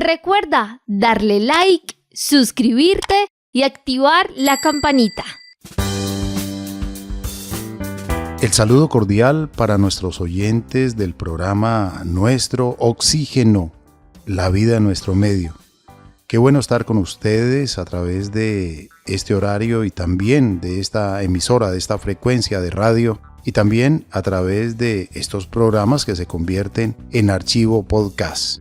Recuerda darle like, suscribirte y activar la campanita. El saludo cordial para nuestros oyentes del programa Nuestro Oxígeno, la vida en nuestro medio. Qué bueno estar con ustedes a través de este horario y también de esta emisora, de esta frecuencia de radio y también a través de estos programas que se convierten en archivo podcast.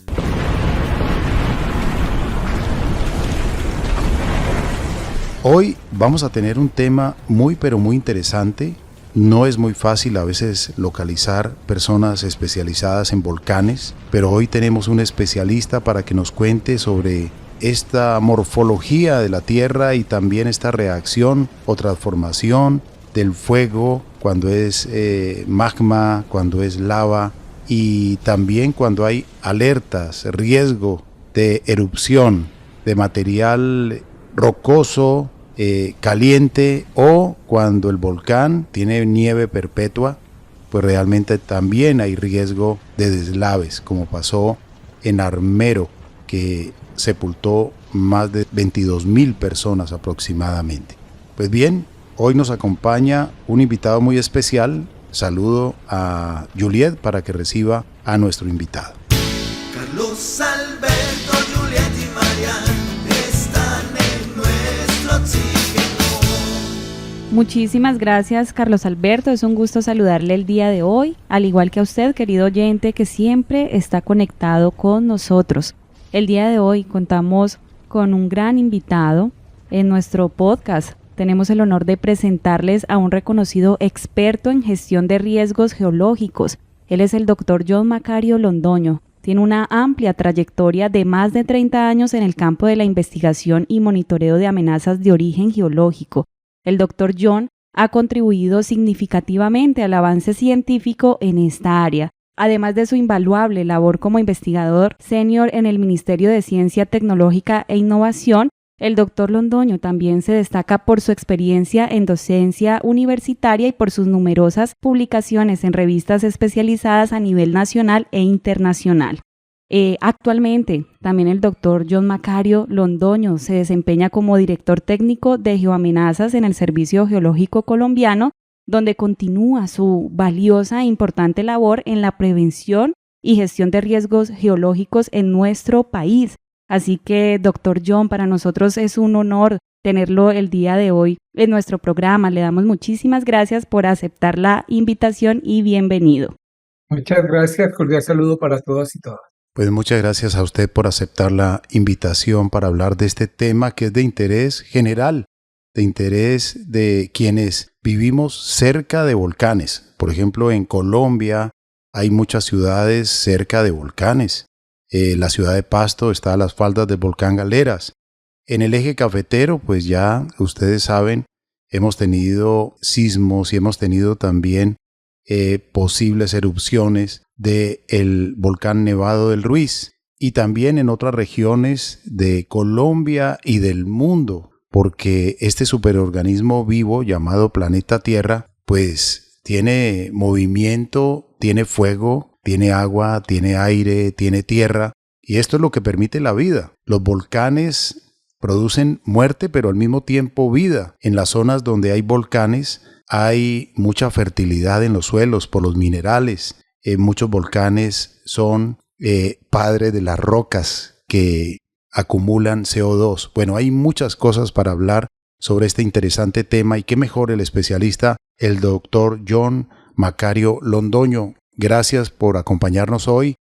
Hoy vamos a tener un tema muy interesante. No es muy fácil a veces localizar personas especializadas en volcanes, pero hoy tenemos un especialista para que nos cuente sobre esta morfología de la Tierra y también esta reacción o transformación del fuego cuando es magma, cuando es lava y también cuando hay alertas, riesgo de erupción de material rocoso, caliente, o cuando el volcán tiene nieve perpetua, pues realmente también hay riesgo de deslaves, como pasó en Armero, que sepultó más de 22,000 personas aproximadamente. Pues bien, hoy nos acompaña un invitado muy especial. Saludo a Juliet para que reciba a nuestro invitado. Carlos Alberto, Juliet y Marian están en nuestro oxígeno. Muchísimas gracias, Carlos Alberto. Es un gusto saludarle el día de hoy, al igual que a usted, querido oyente, que siempre está conectado con nosotros. El día de hoy contamos con un gran invitado en nuestro podcast. Tenemos el honor de presentarles a un reconocido experto en gestión de riesgos geológicos. Él es el doctor John Macario Londoño. Tiene una amplia trayectoria de más de 30 años en el campo de la investigación y monitoreo de amenazas de origen geológico. El doctor John ha contribuido significativamente al avance científico en esta área. Además de su invaluable labor como investigador senior en el Ministerio de Ciencia Tecnológica e Innovación, el doctor Londoño también se destaca por su experiencia en docencia universitaria y por sus numerosas publicaciones en revistas especializadas a nivel nacional e internacional. Actualmente, también el doctor John Macario Londoño se desempeña como director técnico de geoamenazas en el Servicio Geológico Colombiano, donde continúa su valiosa e importante labor en la prevención y gestión de riesgos geológicos en nuestro país. Así que, doctor John, para nosotros es un honor tenerlo el día de hoy en nuestro programa. Le damos muchísimas gracias por aceptar la invitación y bienvenido. Muchas gracias, cordial saludo para todos y todas. Pues muchas gracias a usted por aceptar la invitación para hablar de este tema que es de interés general, de interés de quienes vivimos cerca de volcanes. Por ejemplo, en Colombia hay muchas ciudades cerca de volcanes. La ciudad de Pasto está a las faldas del volcán Galeras. En el eje cafetero, pues ya ustedes saben, hemos tenido sismos y hemos tenido también posibles erupciones del volcán Nevado del Ruiz. Y también en otras regiones de Colombia y del mundo, porque este superorganismo vivo llamado planeta Tierra, pues tiene movimiento, tiene fuego, tiene agua, tiene aire, tiene tierra, y esto es lo que permite la vida. Los volcanes producen muerte, pero al mismo tiempo vida. En las zonas donde hay volcanes hay mucha fertilidad en los suelos por los minerales. Muchos volcanes son padres de las rocas que acumulan CO2. Bueno, hay muchas cosas para hablar sobre este interesante tema y qué mejor el especialista, el doctor John Macario Londoño. Gracias por acompañarnos hoy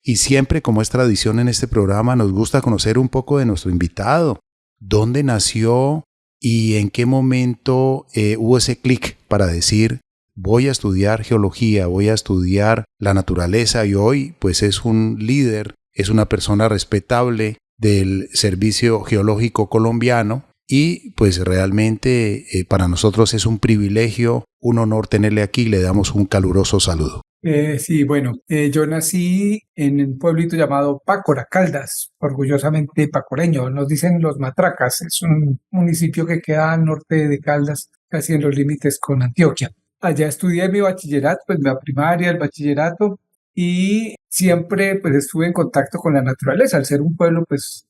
y siempre, como es tradición en este programa, nos gusta conocer un poco de nuestro invitado. ¿Dónde nació y en qué momento hubo ese clic para decir voy a estudiar geología, voy a estudiar la naturaleza y hoy pues es un líder, es una persona respetable del Servicio Geológico Colombiano? Y pues realmente para nosotros es un privilegio, un honor tenerle aquí y le damos un caluroso saludo. Sí, bueno, yo nací en un pueblito llamado Pácora, Caldas, orgullosamente pacoreño. Nos dicen Los Matracas, es un municipio que queda al norte de Caldas, casi en los límites con Antioquia. Allá estudié mi bachillerato, pues la primaria, el bachillerato, y siempre pues estuve en contacto con la naturaleza. Al ser un pueblo, pues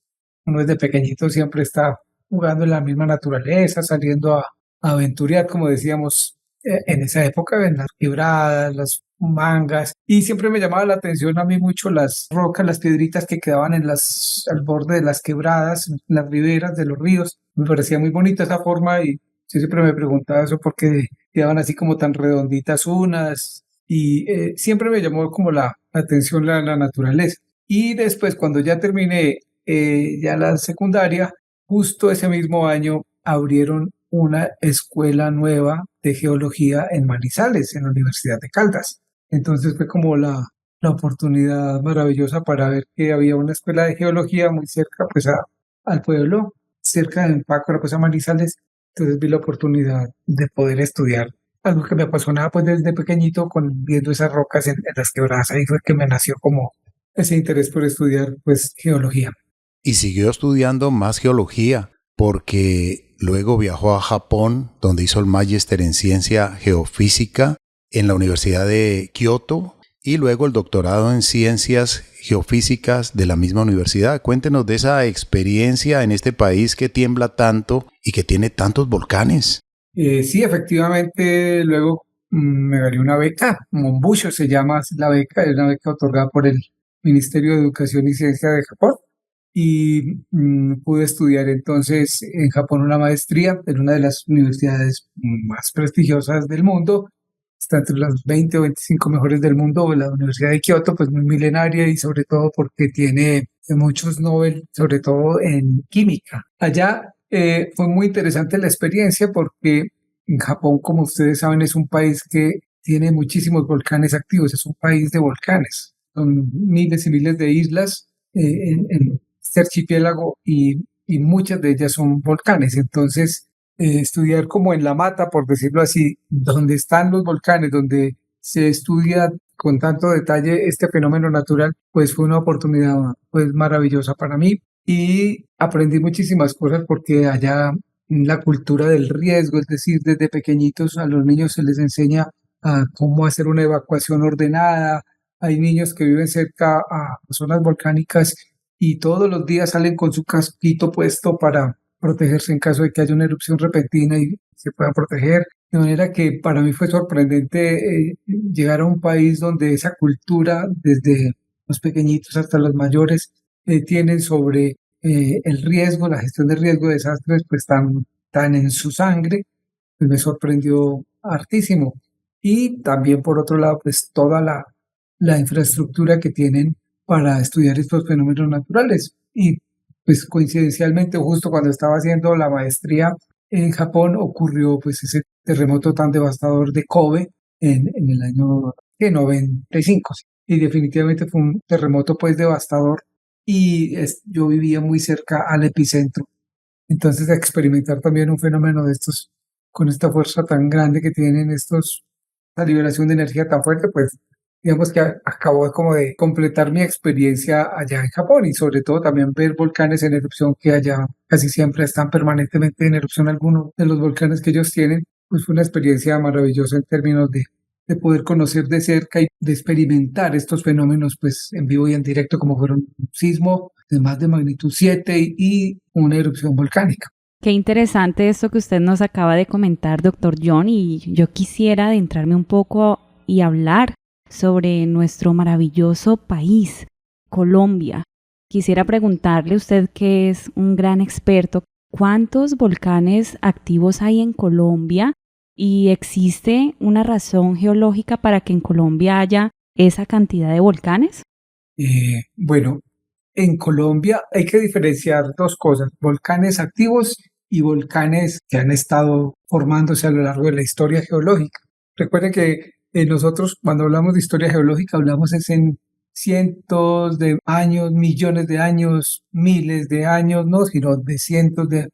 uno desde pequeñito siempre está jugando en la misma naturaleza, saliendo a aventurear, como decíamos en esa época, en las quebradas, las mangas, y siempre me llamaba la atención a mí mucho las rocas, las piedritas que quedaban al borde de las quebradas, en las riberas de los ríos. Me parecía muy bonita esa forma y yo siempre me preguntaba eso porque quedaban así como tan redonditas unas y siempre me llamó como la atención la naturaleza. Y después, cuando ya terminé ya la secundaria, justo ese mismo año abrieron una escuela nueva de geología en Manizales, en la Universidad de Caldas. Entonces fue como la oportunidad maravillosa para ver que había una escuela de geología muy cerca pues al pueblo, cerca de Pácora, pues a Manizales. Entonces vi la oportunidad de poder estudiar algo que me apasionaba pues desde pequeñito, con viendo esas rocas en las quebradas. Ahí fue que me nació como ese interés por estudiar pues geología. Y siguió estudiando más geología, porque luego viajó a Japón, donde hizo el Magíster en Ciencia Geofísica en la Universidad de Kioto, y luego el doctorado en Ciencias Geofísicas de la misma universidad. Cuéntenos de esa experiencia en este país que tiembla tanto y que tiene tantos volcanes. Sí, efectivamente, luego me gané una beca, Monbusho se llama la beca, es una beca otorgada por el Ministerio de Educación y Ciencia de Japón, y pude estudiar entonces en Japón una maestría en una de las universidades más prestigiosas del mundo. Está entre las 20 o 25 mejores del mundo. La Universidad de Kioto, pues muy milenaria y sobre todo porque tiene muchos Nobel, sobre todo en química. Allá fue muy interesante la experiencia porque en Japón, como ustedes saben, es un país que tiene muchísimos volcanes activos, es un país de volcanes. Son miles y miles de islas en este archipiélago y muchas de ellas son volcanes. Entonces, estudiar como en la mata, por decirlo así, donde están los volcanes, donde se estudia con tanto detalle este fenómeno natural, pues fue una oportunidad pues maravillosa para mí y aprendí muchísimas cosas porque allá la cultura del riesgo, es decir, desde pequeñitos a los niños se les enseña a cómo hacer una evacuación ordenada. Hay niños que viven cerca a zonas volcánicas y todos los días salen con su casquito puesto para protegerse en caso de que haya una erupción repentina y se puedan proteger. De manera que para mí fue sorprendente llegar a un país donde esa cultura, desde los pequeñitos hasta los mayores, tienen sobre el riesgo, la gestión de riesgo de desastres, pues tan en su sangre, pues me sorprendió hartísimo. Y también, por otro lado, pues toda la infraestructura que tienen para estudiar estos fenómenos naturales. Y pues coincidencialmente, justo cuando estaba haciendo la maestría en Japón, ocurrió pues ese terremoto tan devastador de Kobe en el año 95. Y definitivamente fue un terremoto pues devastador y yo vivía muy cerca al epicentro. Entonces, experimentar también un fenómeno de estos, con esta fuerza tan grande que tienen estos, la liberación de energía tan fuerte, pues digamos que acabó como de completar mi experiencia allá en Japón y sobre todo también ver volcanes en erupción, que allá casi siempre están permanentemente en erupción algunos de los volcanes que ellos tienen. Pues fue una experiencia maravillosa en términos de poder conocer de cerca y de experimentar estos fenómenos pues en vivo y en directo, como fueron un sismo de más de magnitud 7 y una erupción volcánica. Qué interesante esto que usted nos acaba de comentar, doctor John, y yo quisiera adentrarme un poco y hablar sobre nuestro maravilloso país, Colombia. Quisiera preguntarle a usted, que es un gran experto, ¿cuántos volcanes activos hay en Colombia? ¿Y existe una razón geológica para que en Colombia haya esa cantidad de volcanes? Bueno, en Colombia hay que diferenciar dos cosas: volcanes activos y volcanes que han estado formándose a lo largo de la historia geológica. Recuerden que nosotros, cuando hablamos de historia geológica, hablamos es en cientos de años, millones de años, miles de años, no, sino de cientos de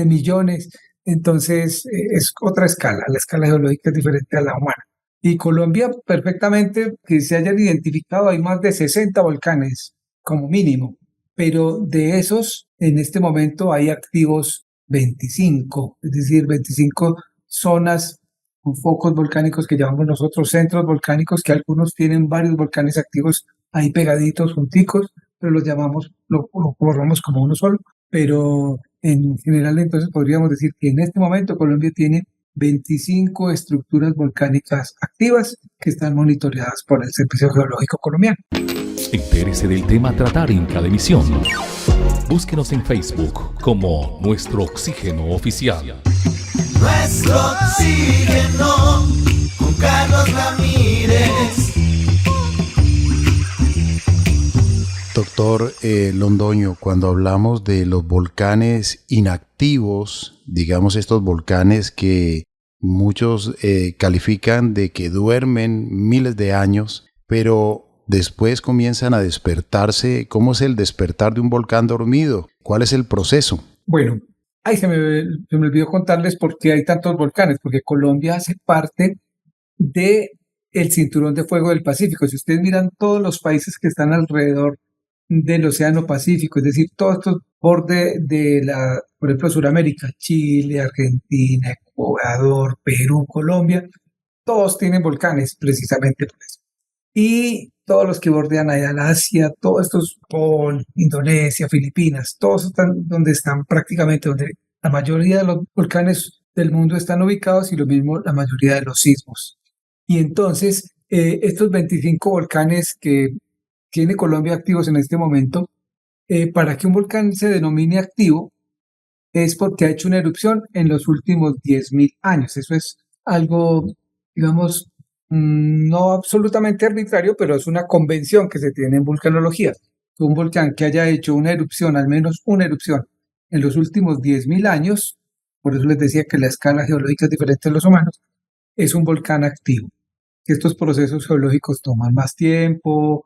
millones. Entonces, es otra escala. La escala geológica es diferente a la humana. Y Colombia, perfectamente, que se hayan identificado, hay más de 60 volcanes como mínimo, pero de esos, en este momento hay activos 25, es decir, 25 zonas con focos volcánicos que llamamos nosotros centros volcánicos, que algunos tienen varios volcanes activos ahí pegaditos, junticos, pero los llamamos, lo formamos como uno solo. Pero en general entonces podríamos decir que en este momento Colombia tiene 25 estructuras volcánicas activas que están monitoreadas por el Servicio Geológico Colombiano. Entérese del tema a tratar en cada emisión. Búsquenos en Facebook como Nuestro Oxígeno Oficial. Nuestro oxígeno con Carlos Ramírez. Doctor Londoño, cuando hablamos de los volcanes inactivos, digamos estos volcanes que muchos califican de que duermen miles de años, pero después comienzan a despertarse, ¿cómo es el despertar de un volcán dormido? ¿Cuál es el proceso? Bueno, ahí se me olvidó contarles por qué hay tantos volcanes, porque Colombia hace parte del cinturón de fuego del Pacífico. Si ustedes miran todos los países que están alrededor del Océano Pacífico, es decir, todos estos bordes por ejemplo, Sudamérica, Chile, Argentina, Ecuador, Perú, Colombia, todos tienen volcanes precisamente por eso. Y todos los que bordean allá en Asia, todos estos, Indonesia, Filipinas, todos están donde están prácticamente, donde la mayoría de los volcanes del mundo están ubicados y lo mismo la mayoría de los sismos. Y entonces, estos 25 volcanes que tiene Colombia activos en este momento, para que un volcán se denomine activo, es porque ha hecho una erupción en los últimos 10.000 años. Eso es algo, digamos, no absolutamente arbitrario, pero es una convención que se tiene en vulcanología. Un volcán que haya hecho una erupción, al menos una erupción, en los últimos 10.000 años, por eso les decía que la escala geológica es diferente a los humanos, es un volcán activo. Estos procesos geológicos toman más tiempo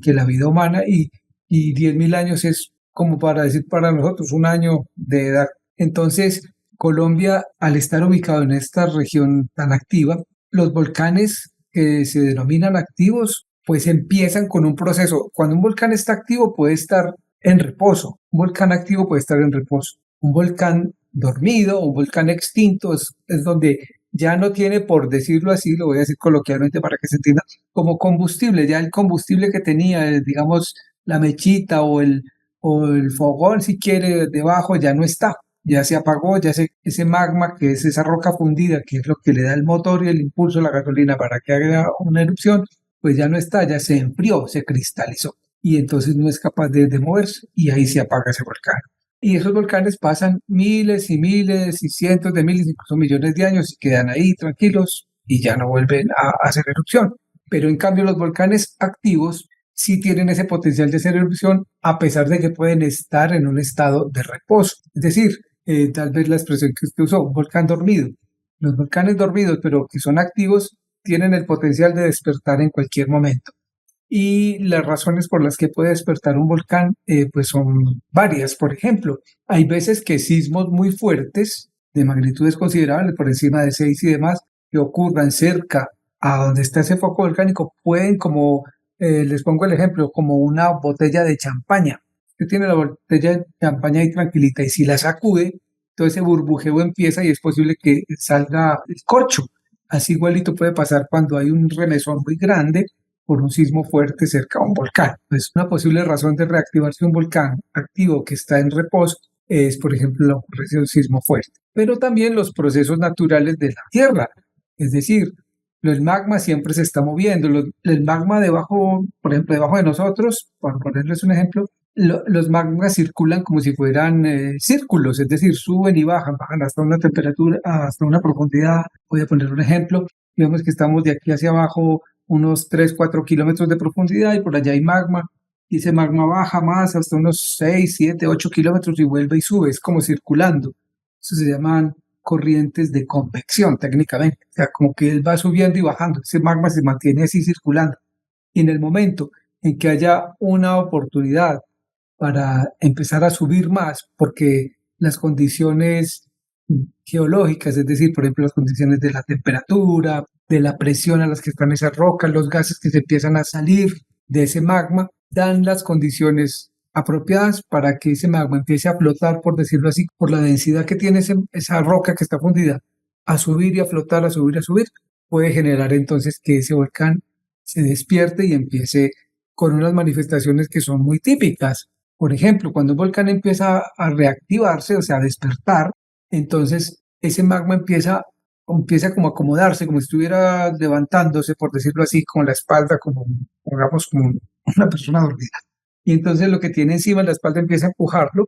que la vida humana y 10.000 años es como para decir para nosotros un año de edad. Entonces, Colombia, al estar ubicado en esta región tan activa, los volcanes que se denominan activos, pues empiezan con un proceso. Cuando un volcán está activo puede estar en reposo. Un volcán activo puede estar en reposo. Un volcán dormido, un volcán extinto es donde ya no tiene, por decirlo así, lo voy a decir coloquialmente para que se entienda, como combustible. Ya el combustible que tenía, digamos, la mechita o el fogón, si quiere, debajo ya no está. Ya se apagó, ya ese magma, que es esa roca fundida, que es lo que le da el motor y el impulso a la gasolina para que haga una erupción, pues ya no está, ya se enfrió, se cristalizó. Y entonces no es capaz de moverse y ahí se apaga ese volcán. Y esos volcanes pasan miles y miles y cientos de miles, incluso millones de años y quedan ahí tranquilos y ya no vuelven a hacer erupción. Pero en cambio los volcanes activos sí tienen ese potencial de hacer erupción a pesar de que pueden estar en un estado de reposo. Es decir, tal vez la expresión que usted usó, un volcán dormido. Los volcanes dormidos, pero que son activos, tienen el potencial de despertar en cualquier momento. Y las razones por las que puede despertar un volcán, pues son varias. Por ejemplo, hay veces que sismos muy fuertes, de magnitudes considerables, por encima de 6 y demás, que ocurran cerca a donde está ese foco volcánico, pueden como, les pongo el ejemplo, como una botella de champaña. Usted tiene la botella de champaña ahí tranquilita y si la sacude, todo ese burbujeo empieza y es posible que salga el corcho. Así igualito puede pasar cuando hay un remesón muy grande por un sismo fuerte cerca a un volcán. Pues una posible razón de reactivarse un volcán activo que está en reposo es, por ejemplo, la ocurrencia de un sismo fuerte. Pero también los procesos naturales de la Tierra, es decir, el magma siempre se está moviendo. El magma debajo, por ejemplo, debajo de nosotros, por ponerles un ejemplo, los magmas circulan como si fueran círculos, es decir, suben y bajan hasta una temperatura, hasta una profundidad. Voy a poner un ejemplo, digamos que estamos de aquí hacia abajo unos 3-4 kilómetros de profundidad y por allá hay magma, y ese magma baja más hasta unos 6-7-8 kilómetros y vuelve y sube, es como circulando. Eso se llaman corrientes de convección técnicamente, o sea, como que él va subiendo y bajando, ese magma se mantiene así circulando. Y en el momento en que haya una oportunidad para empezar a subir más, porque las condiciones geológicas, es decir, por ejemplo, las condiciones de la temperatura, de la presión a las que están esas rocas, los gases que se empiezan a salir de ese magma, dan las condiciones apropiadas para que ese magma empiece a flotar, por decirlo así, por la densidad que tiene esa roca que está fundida, a subir y a flotar, a subir, puede generar entonces que ese volcán se despierte y empiece con unas manifestaciones que son muy típicas. Por ejemplo, cuando un volcán empieza a reactivarse, o sea, a despertar, entonces ese magma empieza como a acomodarse, como si estuviera levantándose, por decirlo así, con la espalda, como, digamos, como una persona dormida. Y entonces lo que tiene encima de la espalda empieza a empujarlo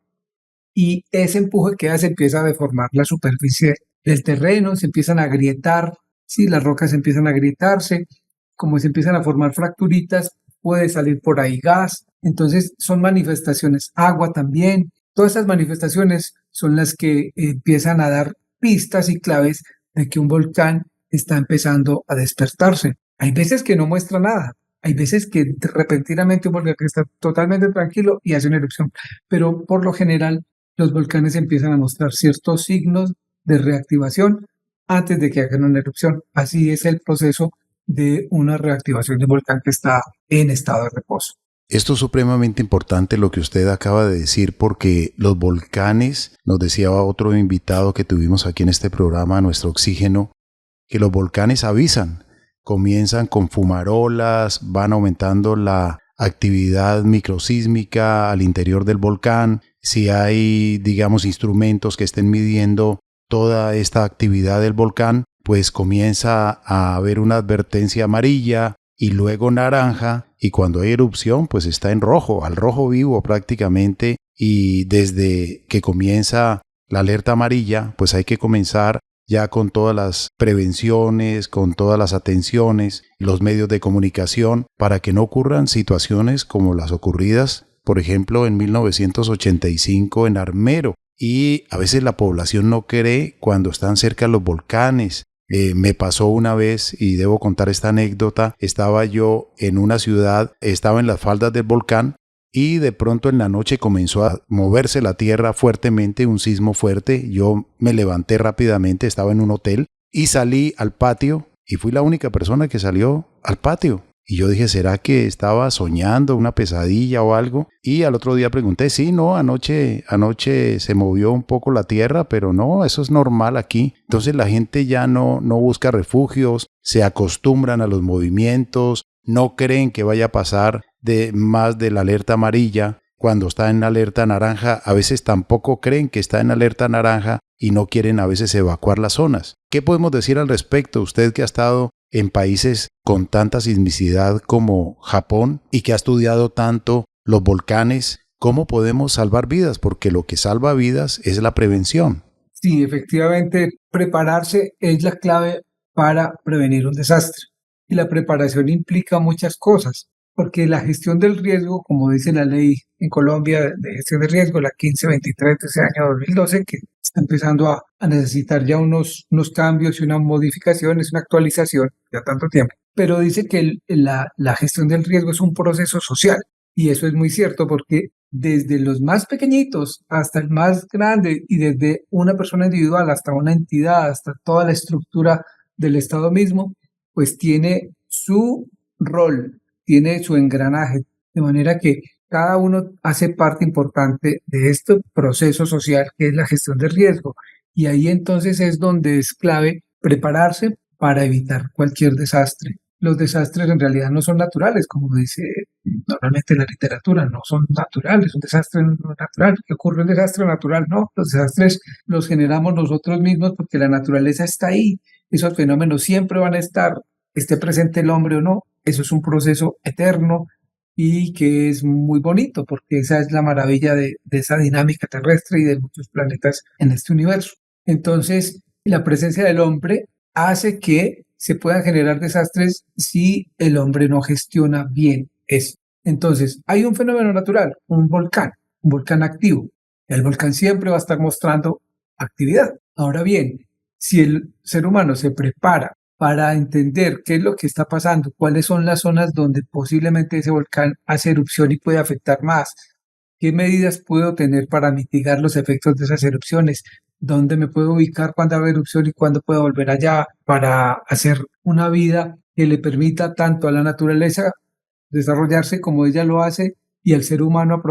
y ese empuje que hace empieza a deformar la superficie del terreno, se empiezan a agrietar, ¿sí? Las rocas empiezan a agrietarse, como se empiezan a formar fracturitas, puede salir por ahí gas. Entonces son manifestaciones, agua también. Todas esas manifestaciones son las que empiezan a dar pistas y claves de que un volcán está empezando a despertarse. Hay veces que no muestra nada, hay veces que repentinamente un volcán está totalmente tranquilo y hace una erupción, pero por lo general los volcanes empiezan a mostrar ciertos signos de reactivación antes de que hagan una erupción. Así es el proceso de una reactivación de un volcán que está en estado de reposo. Esto es supremamente importante lo que usted acaba de decir, porque los volcanes, nos decía otro invitado que tuvimos aquí en este programa, Nuestro Oxígeno, que los volcanes avisan, comienzan con fumarolas, van aumentando la actividad microsísmica al interior del volcán, si hay, digamos, instrumentos que estén midiendo toda esta actividad del volcán, pues comienza a haber una advertencia amarilla y luego naranja, y cuando hay erupción pues está en rojo, al rojo vivo prácticamente, y desde que comienza la alerta amarilla pues hay que comenzar ya con todas las prevenciones, con todas las atenciones, los medios de comunicación para que no ocurran situaciones como las ocurridas, por ejemplo, en 1985 en Armero. Y a veces la población no cree cuando están cerca los volcanes. Me pasó una vez, y debo contar esta anécdota, estaba yo en una ciudad, estaba en las faldas del volcán y de pronto en la noche comenzó a moverse la tierra fuertemente, un sismo fuerte. Yo me levanté rápidamente, estaba en un hotel y salí al patio y fui la única persona que salió al patio. Y yo dije, ¿será que estaba soñando una pesadilla o algo? Y al otro día pregunté, sí, no, anoche se movió un poco la tierra, pero no, eso es normal aquí. Entonces la gente ya no busca refugios, se acostumbran a los movimientos, no creen que vaya a pasar más de la alerta amarilla. Cuando está en alerta naranja, a veces tampoco creen que está en alerta naranja y no quieren a veces evacuar las zonas. ¿Qué podemos decir al respecto? Usted que ha estado en países con tanta sismicidad como Japón y que ha estudiado tanto los volcanes, ¿cómo podemos salvar vidas? Porque lo que salva vidas es la prevención. Sí, efectivamente, prepararse es la clave para prevenir un desastre. Y la preparación implica muchas cosas, porque la gestión del riesgo, como dice la ley en Colombia de gestión de riesgo, la 1523 de ese año 2012, que está empezando a necesitar ya unos cambios y una modificación, es una actualización ya tanto tiempo. Pero dice que la gestión del riesgo es un proceso social. Y eso es muy cierto porque desde los más pequeñitos hasta el más grande y desde una persona individual hasta una entidad, hasta toda la estructura del Estado mismo, pues tiene su rol, tiene su engranaje, de manera que cada uno hace parte importante de este proceso social que es la gestión del riesgo. Y ahí entonces es donde es clave prepararse para evitar cualquier desastre. Los desastres en realidad no son naturales, como dice normalmente la literatura, no son naturales, un desastre no es natural. ¿Qué ocurre? Un desastre natural, no. Los desastres los generamos nosotros mismos porque la naturaleza está ahí. Esos fenómenos siempre van a estar, esté presente el hombre o no. Eso es un proceso eterno y que es muy bonito porque esa es la maravilla de esa dinámica terrestre y de muchos planetas en este universo. Entonces, la presencia del hombre hace que se puedan generar desastres si el hombre no gestiona bien eso. Entonces, hay un fenómeno natural, un volcán activo. El volcán siempre va a estar mostrando actividad. Ahora bien, si el ser humano se prepara para entender qué es lo que está pasando, cuáles son las zonas donde posiblemente ese volcán hace erupción y puede afectar más, qué medidas puedo tener para mitigar los efectos de esas erupciones, dónde me puedo ubicar cuando haga erupción y cuándo puedo volver allá para hacer una vida que le permita tanto a la naturaleza desarrollarse como ella lo hace y al ser humano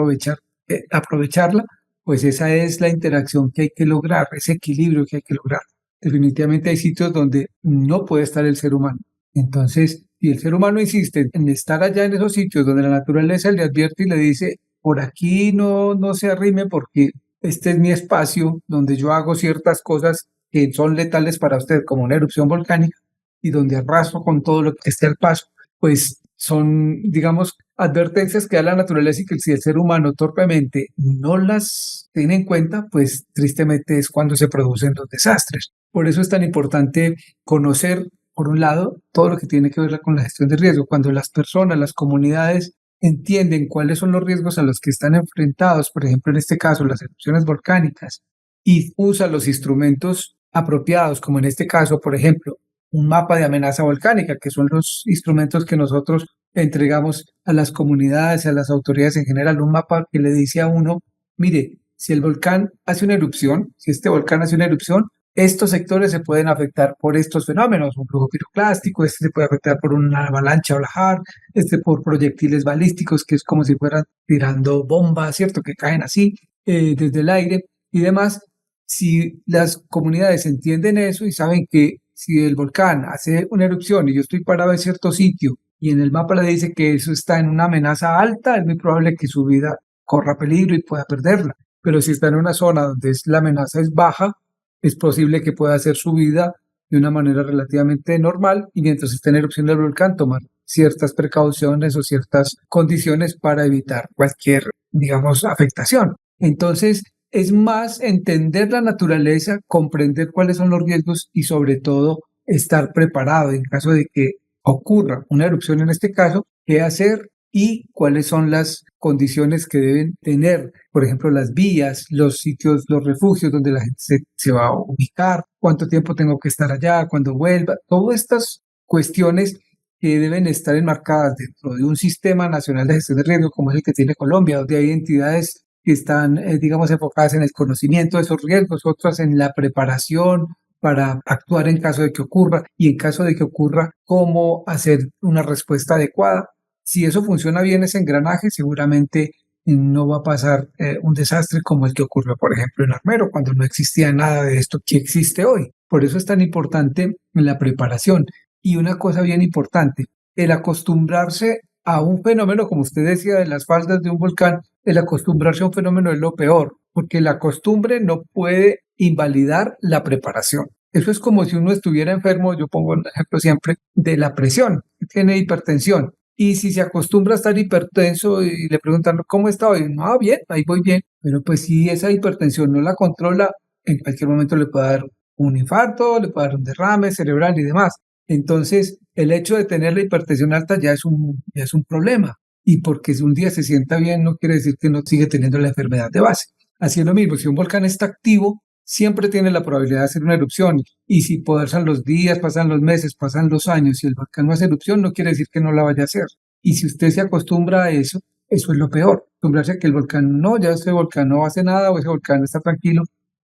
aprovecharla, pues esa es la interacción que hay que lograr, ese equilibrio que hay que lograr. definitivamente hay sitios donde no puede estar el ser humano. Entonces, si el ser humano insiste en estar allá en esos sitios donde la naturaleza le advierte y le dice, por aquí no se arrime porque este es mi espacio donde yo hago ciertas cosas que son letales para usted, como una erupción volcánica, y donde arraso con todo lo que esté al paso, pues son, digamos, advertencias que da la naturaleza y que si el ser humano torpemente no las tiene en cuenta, pues tristemente es cuando se producen los desastres. Por eso es tan importante conocer, por un lado, todo lo que tiene que ver con la gestión de riesgo. Cuando las personas, las comunidades entienden cuáles son los riesgos a los que están enfrentados, por ejemplo, en este caso, las erupciones volcánicas, y usan los instrumentos apropiados, como en este caso, por ejemplo, un mapa de amenaza volcánica, que son los instrumentos que nosotros entregamos a las comunidades, a las autoridades en general, un mapa que le dice a uno, mire, si el volcán hace una erupción, si este volcán hace una erupción, estos sectores se pueden afectar por estos fenómenos, un flujo piroclástico, este se puede afectar por una avalancha o lahar, este por proyectiles balísticos, que es como si fueran tirando bombas, ¿cierto? Que caen así desde el aire y demás. Si las comunidades entienden eso y saben que si el volcán hace una erupción y yo estoy parado en cierto sitio y en el mapa le dice que eso está en una amenaza alta, es muy probable que su vida corra peligro y pueda perderla. Pero si está en una zona donde la amenaza es baja, es posible que pueda hacer su vida de una manera relativamente normal y mientras esté en erupción del volcán tomar ciertas precauciones o ciertas condiciones para evitar cualquier, digamos, afectación. Entonces, es más entender la naturaleza, comprender cuáles son los riesgos y sobre todo estar preparado en caso de que ocurra una erupción en este caso, qué hacer y cuáles son las condiciones que deben tener, por ejemplo, las vías, los sitios, los refugios donde la gente se va a ubicar, cuánto tiempo tengo que estar allá, cuando vuelva, todas estas cuestiones que deben estar enmarcadas dentro de un sistema nacional de gestión de riesgo como es el que tiene Colombia, donde hay entidades que están, digamos, enfocadas en el conocimiento de esos riesgos, otras en la preparación para actuar en caso de que ocurra y en caso de que ocurra, cómo hacer una respuesta adecuada. Si eso funciona bien, ese engranaje, seguramente no va a pasar un desastre como el que ocurrió, por ejemplo, en Armero, cuando no existía nada de esto que existe hoy. Por eso es tan importante la preparación. Y una cosa bien importante, el acostumbrarse a un fenómeno, como usted decía, de las faldas de un volcán, el acostumbrarse a un fenómeno es lo peor, porque la costumbre no puede invalidar la preparación. Eso es como si uno estuviera enfermo, yo pongo un ejemplo siempre, de la presión, tiene hipertensión. Y si se acostumbra a estar hipertenso y le preguntan, ¿cómo está hoy? No, bien, ahí voy bien. Pero pues si esa hipertensión no la controla, en cualquier momento le puede dar un infarto, le puede dar un derrame cerebral y demás. Entonces, el hecho de tener la hipertensión alta ya es un problema. Y porque si un día se sienta bien, no quiere decir que no sigue teniendo la enfermedad de base. Así es lo mismo, si un volcán está activo, siempre tiene la probabilidad de hacer una erupción. Y si pasan los días, pasan los meses, pasan los años, y el volcán no hace erupción, no quiere decir que no la vaya a hacer. Y si usted se acostumbra a eso, eso es lo peor. Acostumbrarse a que el volcán no, ya ese volcán no hace nada o ese volcán está tranquilo,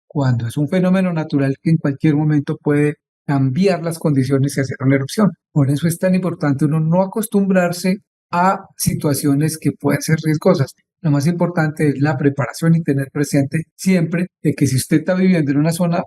cuando es un fenómeno natural que en cualquier momento puede cambiar las condiciones y hacer una erupción. Por eso es tan importante uno no acostumbrarse a situaciones que pueden ser riesgosas. Lo más importante es la preparación y tener presente siempre de que si usted está viviendo en una zona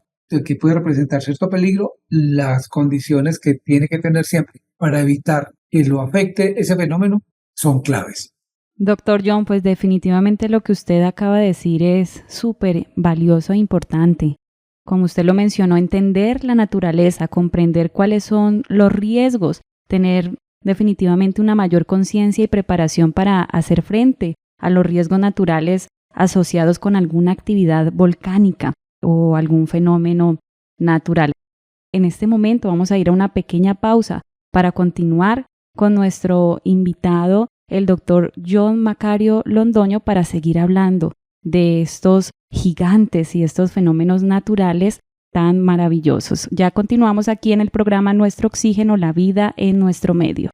que puede representar cierto peligro, las condiciones que tiene que tener siempre para evitar que lo afecte ese fenómeno son claves. Doctor John, pues definitivamente lo que usted acaba de decir es súper valioso e importante. Como usted lo mencionó, entender la naturaleza, comprender cuáles son los riesgos, tener definitivamente una mayor conciencia y preparación para hacer frente a los riesgos naturales asociados con alguna actividad volcánica o algún fenómeno natural. En este momento vamos a ir a una pequeña pausa para continuar con nuestro invitado, el doctor John Macario Londoño, para seguir hablando de estos gigantes y estos fenómenos naturales tan maravillosos. Ya continuamos aquí en el programa Nuestro Oxígeno, la vida en nuestro medio.